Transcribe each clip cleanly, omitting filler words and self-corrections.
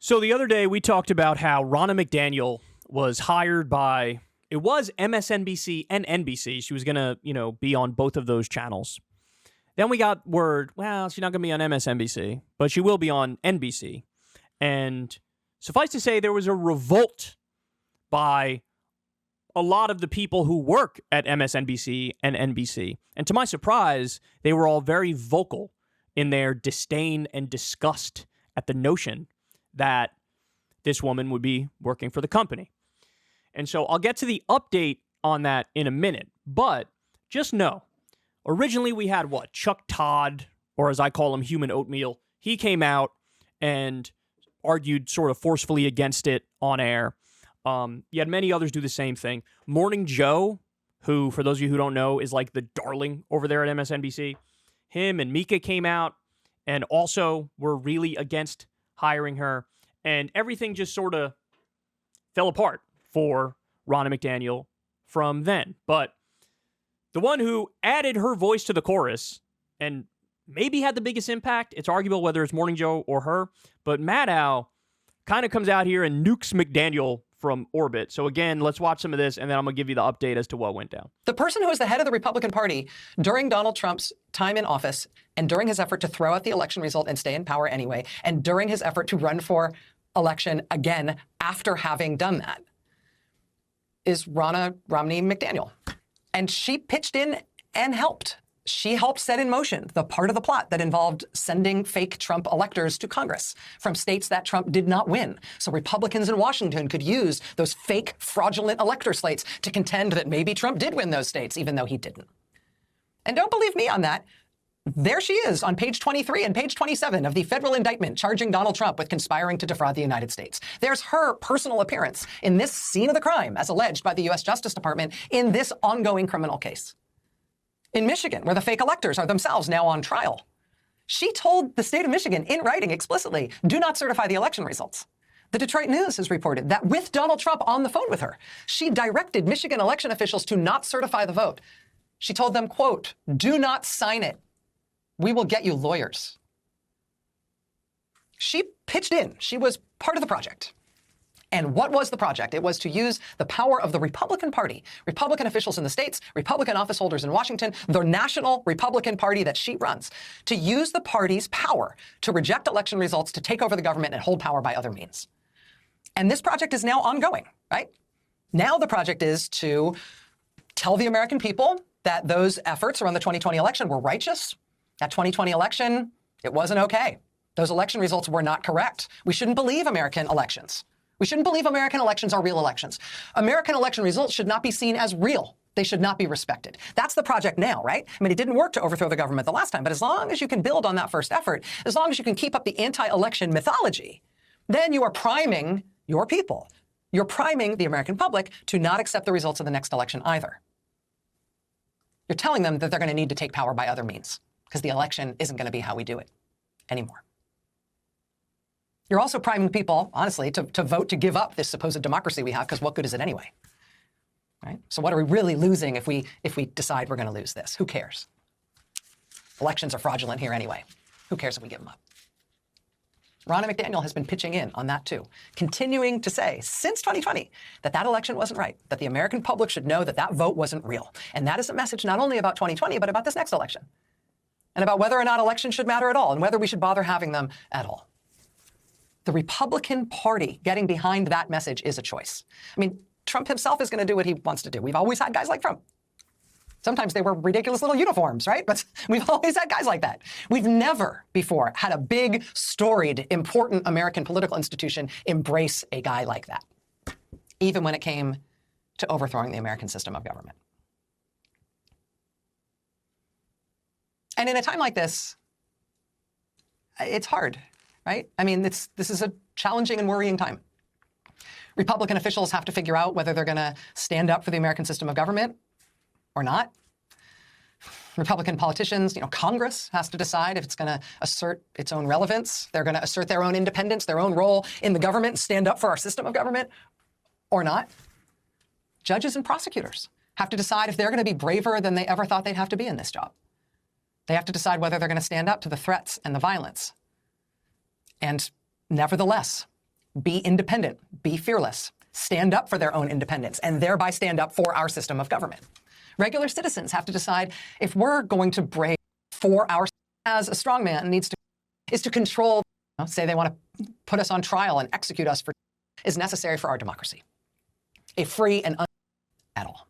So the other day we talked about how Ronna McDaniel was hired by, it was MSNBC and NBC. She was going to, be on both of those channels. Then we got word, well, she's not going to be on MSNBC, but she will be on NBC. And suffice to say, there was a revolt by a lot of the people who work at MSNBC and NBC. And to my surprise, they were all very vocal in their disdain and disgust at the notion that this woman would be working for the company. And so I'll get to the update on that in a minute. But just know, originally we had Chuck Todd, or as I call him, Human Oatmeal. He came out and argued sort of forcefully against it on air. You had many others do the same thing. Morning Joe, who, for those of you who don't know, is like the darling over there at MSNBC. Him and Mika came out and also were really against hiring her. And everything just sort of fell apart for Ronna McDaniel from then. But the one who added her voice to the chorus and maybe had the biggest impact, it's arguable whether it's Morning Joe or her, but Maddow kind of comes out here and nukes McDaniel from orbit. So again, let's watch some of this, and then I'm going to give you the update as to what went down. The person who was the head of the Republican Party during Donald Trump's time in office, and during his effort to throw out the election result and stay in power anyway, and during his effort to run for election again after having done that, is Ronna Romney McDaniel. And she pitched in and helped. She helped set in motion the part of the plot that involved sending fake Trump electors to Congress from states that Trump did not win. So Republicans in Washington could use those fake, fraudulent elector slates to contend that maybe Trump did win those states, even though he didn't. And don't believe me on that. There she is on page 23 and page 27 of the federal indictment charging Donald Trump with conspiring to defraud the United States. There's her personal appearance in this scene of the crime, as alleged by the U.S. Justice Department in this ongoing criminal case. In Michigan, where the fake electors are themselves now on trial, she told the state of Michigan in writing explicitly, do not certify the election results. The Detroit News has reported that with Donald Trump on the phone with her, she directed Michigan election officials to not certify the vote. She told them, quote, do not sign it. We will get you lawyers. She pitched in. She was part of the project. And what was the project? It was to use the power of the Republican Party, Republican officials in the states, Republican office holders in Washington, the national Republican Party that she runs, to use the party's power to reject election results, to take over the government and hold power by other means. And this project is now ongoing, right? Now the project is to tell the American people that those efforts around the 2020 election were righteous. That 2020 election, it wasn't okay. Those election results were not correct. We shouldn't believe American elections. We shouldn't believe American elections are real elections. American election results should not be seen as real. They should not be respected. That's the project now, right? I mean, it didn't work to overthrow the government the last time, but as long as you can build on that first effort, as long as you can keep up the anti-election mythology, then you are priming your people. You're priming the American public to not accept the results of the next election either. You're telling them that they're going to need to take power by other means because the election isn't going to be how we do it anymore. You're also priming people, honestly, to vote to give up this supposed democracy we have, because what good is it anyway? Right? So what are we really losing if we decide we're going to lose this? Who cares? Elections are fraudulent here anyway. Who cares if we give them up? Ronna McDaniel has been pitching in on that too, continuing to say since 2020 that that election wasn't right, that the American public should know that that vote wasn't real. And that is a message not only about 2020, but about this next election, and about whether or not elections should matter at all, and whether we should bother having them at all. The Republican Party getting behind that message is a choice. I mean, Trump himself is going to do what he wants to do. We've always had guys like Trump. Sometimes they were ridiculous little uniforms, right? But we've always had guys like that. We've never before had a big, storied, important American political institution embrace a guy like that, even when it came to overthrowing the American system of government. And in a time like this, it's hard. Right? I mean, this is a challenging and worrying time. Republican officials have to figure out whether they're going to stand up for the American system of government or not. Republican politicians, Congress has to decide if it's going to assert its own relevance. They're going to assert their own independence, their own role in the government, and stand up for our system of government or not. Judges and prosecutors have to decide if they're going to be braver than they ever thought they'd have to be in this job. They have to decide whether they're going to stand up to the threats and the violence. And nevertheless, be independent, be fearless, stand up for their own independence, and thereby stand up for our system of government. Regular citizens have to decide if we're going to break for our, as a strongman is to control, say they want to put us on trial and execute us for, is necessary for our democracy. A free and at all.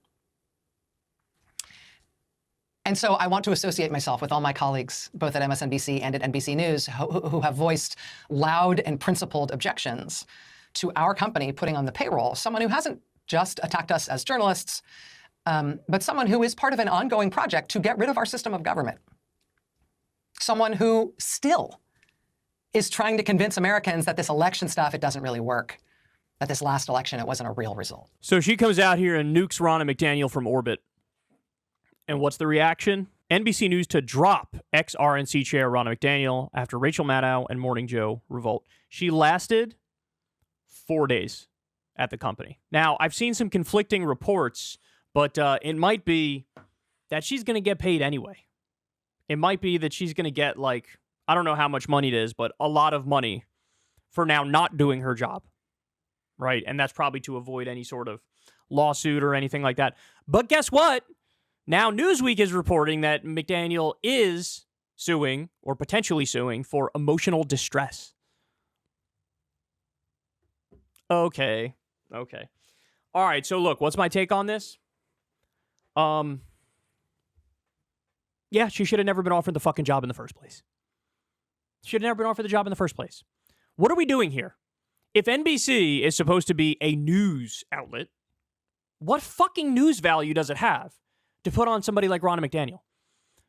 And so I want to associate myself with all my colleagues, both at MSNBC and at NBC News, who have voiced loud and principled objections to our company putting on the payroll someone who hasn't just attacked us as journalists, but someone who is part of an ongoing project to get rid of our system of government. Someone who still is trying to convince Americans that this election stuff, it doesn't really work. That this last election, it wasn't a real result. So she comes out here and nukes Ronna McDaniel from orbit. And what's the reaction? NBC News to drop ex-RNC chair Ronna McDaniel after Rachel Maddow and Morning Joe revolt. She lasted 4 days at the company. Now, I've seen some conflicting reports, but it might be that she's going to get paid anyway. It might be that she's going to get, like, I don't know how much money it is, but a lot of money for now not doing her job. Right? And that's probably to avoid any sort of lawsuit or anything like that. But guess what? Now Newsweek is reporting that McDaniel is suing or potentially suing for emotional distress. Okay. All right, so look, what's my take on this? Yeah, she should have never been offered the fucking job in the first place. Should have never been offered the job in the first place. What are we doing here? If NBC is supposed to be a news outlet, what fucking news value does it have to put on somebody like Ronna McDaniel?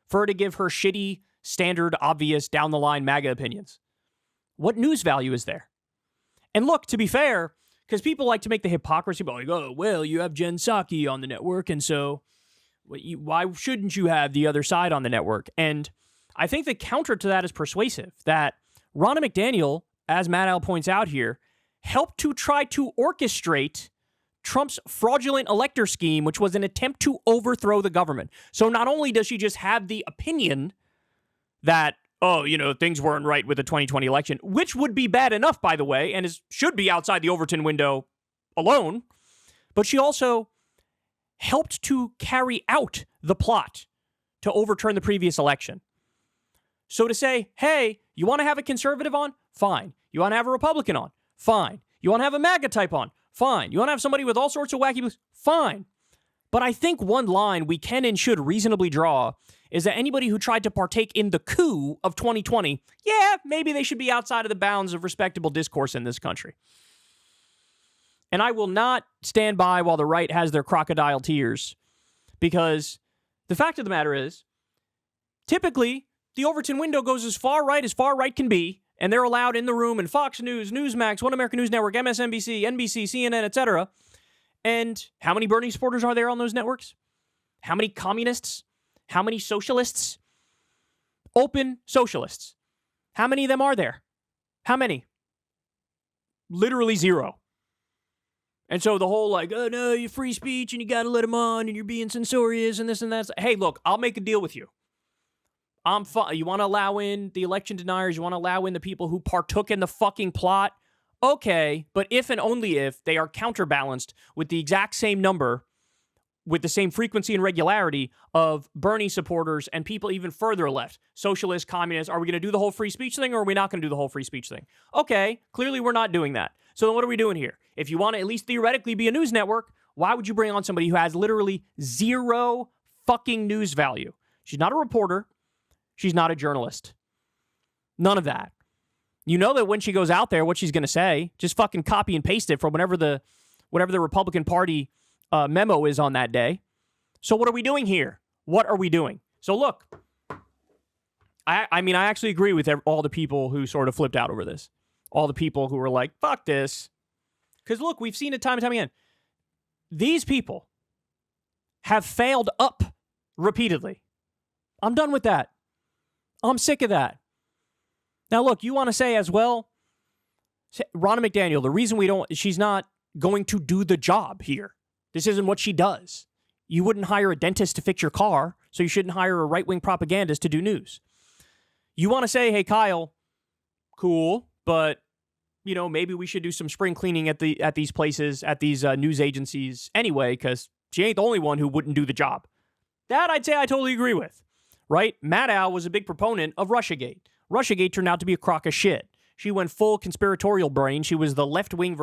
For her to give her shitty, standard, obvious, down-the-line MAGA opinions. What news value is there? And look, to be fair, because people like to make the hypocrisy, like, oh, well, you have Jen Psaki on the network, and so why shouldn't you have the other side on the network? And I think the counter to that is persuasive, that Ronna McDaniel, as Maddow points out here, helped to try to orchestrate Trump's fraudulent elector scheme, which was an attempt to overthrow the government. So not only does she just have the opinion that, oh, things weren't right with the 2020 election, which would be bad enough, by the way, and should be outside the Overton window alone, but she also helped to carry out the plot to overturn the previous election. So to say, hey, you want to have a conservative on? Fine. You want to have a Republican on? Fine. You want to have a MAGA type on? Fine. You want to have somebody with all sorts of wacky beliefs? Fine. But I think one line we can and should reasonably draw is that anybody who tried to partake in the coup of 2020, yeah, maybe they should be outside of the bounds of respectable discourse in this country. And I will not stand by while the right has their crocodile tears, because the fact of the matter is, typically, the Overton window goes as far right can be, and they're allowed in the room, and Fox News, Newsmax, One American News Network, MSNBC, NBC, CNN, etc. And how many Bernie supporters are there on those networks? How many communists? How many socialists? Open socialists. How many of them are there? How many? Literally zero. And so the whole oh no, you're free speech and you got to let them on and you're being censorious and this and that. Hey, look, I'll make a deal with you. You want to allow in the election deniers? You want to allow in the people who partook in the fucking plot? Okay, but if and only if they are counterbalanced with the exact same number, with the same frequency and regularity of Bernie supporters and people even further left, socialists, communists. Are we going to do the whole free speech thing, or are we not going to do the whole free speech thing? Okay, clearly we're not doing that. So then what are we doing here? If you want to at least theoretically be a news network, why would you bring on somebody who has literally zero fucking news value? She's not a reporter. She's not a journalist. None of that. You know that when she goes out there, what she's going to say, just fucking copy and paste it from whatever the Republican Party memo is on that day. So what are we doing here? What are we doing? So look, I mean, I actually agree with all the people who sort of flipped out over this. All the people who were like, fuck this. Because look, we've seen it time and time again. These people have failed up repeatedly. I'm done with that. I'm sick of that. Now, look, you want to say as well, Ronna McDaniel, the reason she's not going to do the job here. This isn't what she does. You wouldn't hire a dentist to fix your car, so you shouldn't hire a right-wing propagandist to do news. You want to say, hey, Kyle, cool, but maybe we should do some spring cleaning at these places, at these news agencies anyway, because she ain't the only one who wouldn't do the job. That I'd say I totally agree with, right? Maddow was a big proponent of Russiagate. Russiagate turned out to be a crock of shit. She went full conspiratorial brain. She was the left-wing.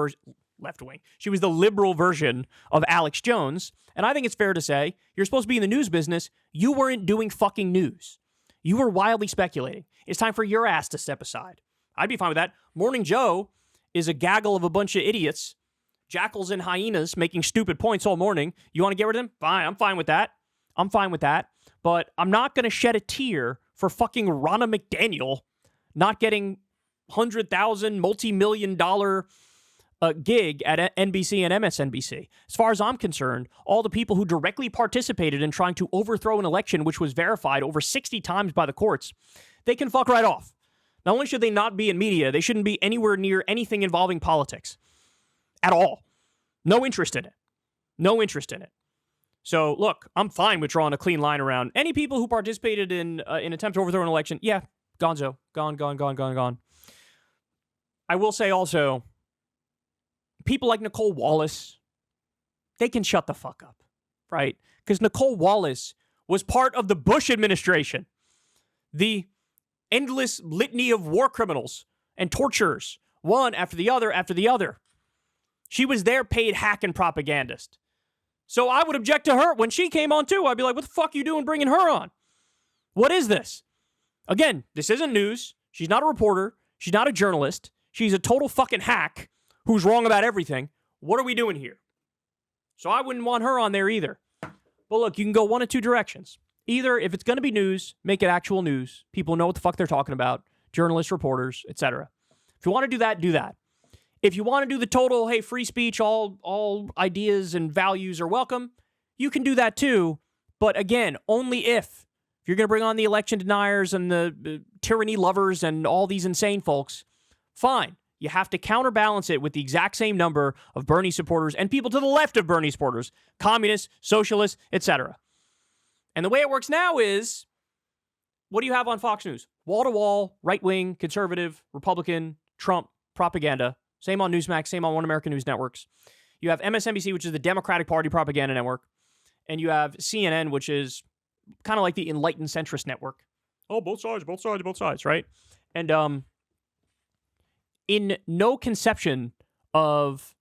She was the liberal version of Alex Jones. And I think it's fair to say, you're supposed to be in the news business. You weren't doing fucking news. You were wildly speculating. It's time for your ass to step aside. I'd be fine with that. Morning Joe is a gaggle of a bunch of idiots, jackals and hyenas making stupid points all morning. You want to get rid of them? Fine, I'm fine with that. But I'm not going to shed a tear for fucking Ronna McDaniel not getting $100,000 multi-million-dollar gig at NBC and MSNBC. As far as I'm concerned, all the people who directly participated in trying to overthrow an election which was verified over 60 times by the courts, they can fuck right off. Not only should they not be in media, they shouldn't be anywhere near anything involving politics at all. No interest in it. So, look, I'm fine with drawing a clean line around any people who participated in an attempt to overthrow an election. Yeah, gonzo. Gone. I will say also, people like Nicole Wallace, they can shut the fuck up, right? Because Nicole Wallace was part of the Bush administration. The endless litany of war criminals and torturers, one after the other. She was their paid hack and propagandist. So I would object to her when she came on too. I'd be like, what the fuck are you doing bringing her on? What is this? Again, this isn't news. She's not a reporter. She's not a journalist. She's a total fucking hack who's wrong about everything. What are we doing here? So I wouldn't want her on there either. But look, you can go one of two directions. Either, if it's going to be news, make it actual news. People know what the fuck they're talking about. Journalists, reporters, etc. If you want to do that, do that. If you want to do the total, hey, free speech, all ideas and values are welcome, you can do that too. But again, only if you're going to bring on the election deniers and the tyranny lovers and all these insane folks, fine. You have to counterbalance it with the exact same number of Bernie supporters and people to the left of Bernie supporters, communists, socialists, etc. And the way it works now is, what do you have on Fox News? Wall-to-wall, right-wing, conservative, Republican, Trump propaganda. Same on Newsmax, same on One American News Networks. You have MSNBC, which is the Democratic Party propaganda network. And you have CNN, which is kind of like the enlightened centrist network. Oh, both sides, right? And in no conception of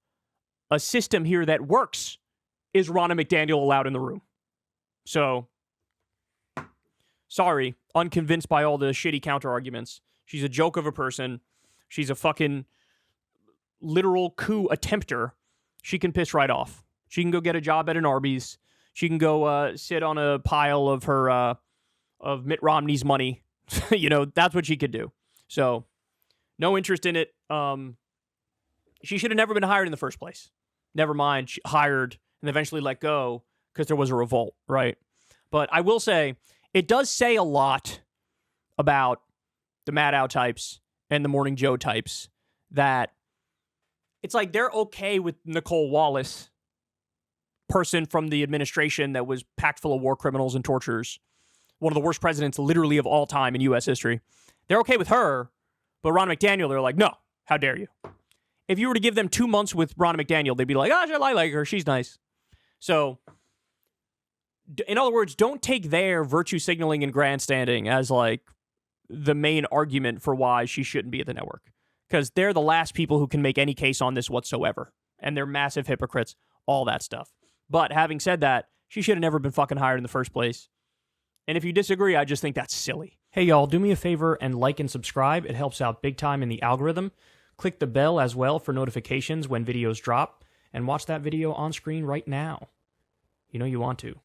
a system here that works is Ronna McDaniel allowed in the room. So, sorry, unconvinced by all the shitty counter-arguments. She's a joke of a person. She's a fucking literal coup attempter. She can piss right off. She can go get a job at an Arby's. She can go sit on a pile of her of Mitt Romney's money. That's what she could do. So, no interest in it. She should have never been hired in the first place. Never mind, she hired and eventually let go because there was a revolt, right? But I will say, it does say a lot about the Maddow types and the Morning Joe types that it's like they're okay with Nicole Wallace, person from the administration that was packed full of war criminals and torturers, one of the worst presidents literally of all time in U.S. history. They're okay with her, but Ronna McDaniel, they're like, no, how dare you? If you were to give them 2 months with Ronna McDaniel, they'd be like, I like her, she's nice. So, in other words, don't take their virtue signaling and grandstanding as like the main argument for why she shouldn't be at the network. Because they're the last people who can make any case on this whatsoever. And they're massive hypocrites, all that stuff. But having said that, she should have never been fucking hired in the first place. And if you disagree, I just think that's silly. Hey, y'all, do me a favor and like and subscribe. It helps out big time in the algorithm. Click the bell as well for notifications when videos drop. And watch that video on screen right now. You know you want to.